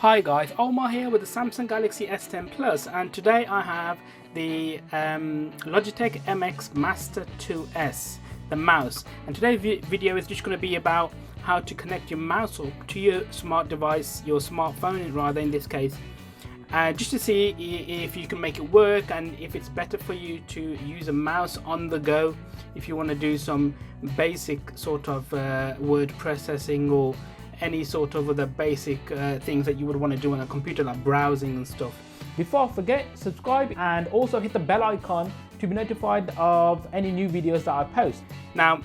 Hi guys, Omar here with the Samsung Galaxy S10 Plus, and today I have the Logitech MX Master 2S, the mouse. And today's video is just going to be about how to connect your mouse up to your smart device, your smartphone rather in this case, just to see if you can make it work and if it's better for you to use a mouse on the go if you want to do some basic sort of word processing or any sort of other basic things that you would want to do on a computer, like browsing and stuff. Before I forget, subscribe and also hit the bell icon to be notified of any new videos that I post. Now,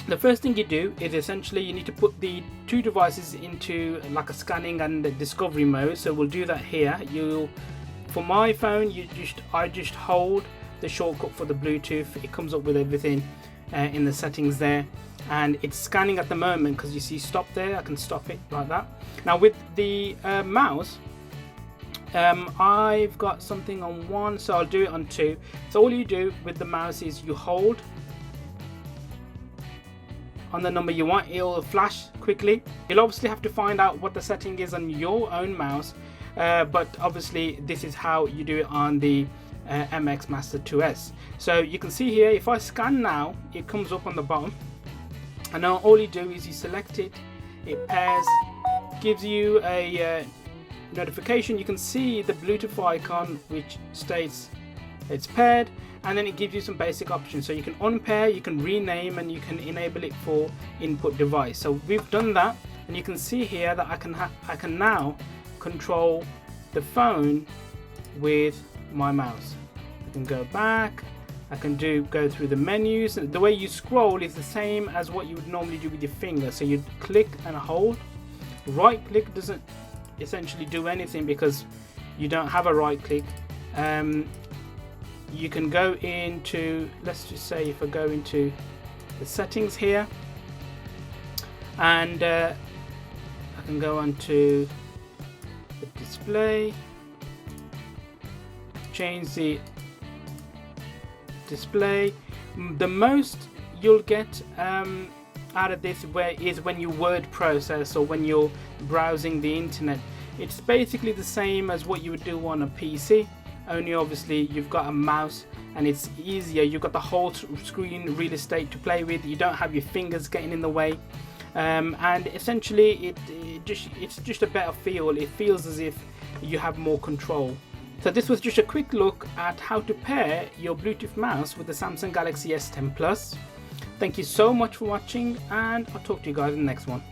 the first thing you do is essentially you need to put the two devices into like a scanning and a discovery mode. So we'll do that here. For my phone, I just hold the shortcut for the Bluetooth. It comes up with everything in the settings there, and it's scanning at the moment because you see stop there. I can stop it like that. Now with the mouse, I've got something on one, so I'll do it on two. So all you do with the mouse is you hold on the number you want. It'll flash quickly. You'll obviously have to find out what the setting is on your own mouse, but obviously this is how you do it on the MX Master 2S. So you can see here, if I scan now, it comes up on the bottom, and now all you do is you select it, it pairs, gives you a notification. You can see the Bluetooth icon which states it's paired, and then it gives you some basic options. So you can unpair, you can rename, and you can enable it for input device. So we've done that, and you can see here that I can now control the phone with my mouse. I can go back, I can go through the menus. The way you scroll is the same as what you would normally do with your finger. So you click and hold. Right click doesn't essentially do anything because you don't have a right click. You can go into, let's just say if I go into the settings here, and I can go on to the display, change the display. The most you'll get out of this is when you word process or when you're browsing the internet. It's basically the same as what you would do on a PC, only obviously you've got a mouse and it's easier. You've got the whole screen real estate to play with. You don't have your fingers getting in the way, and essentially it's just a better feel. It feels as if you have more control. So this was just a quick look at how to pair your Bluetooth mouse with the Samsung Galaxy S10 Plus. Thank you so much for watching, and I'll talk to you guys in the next one.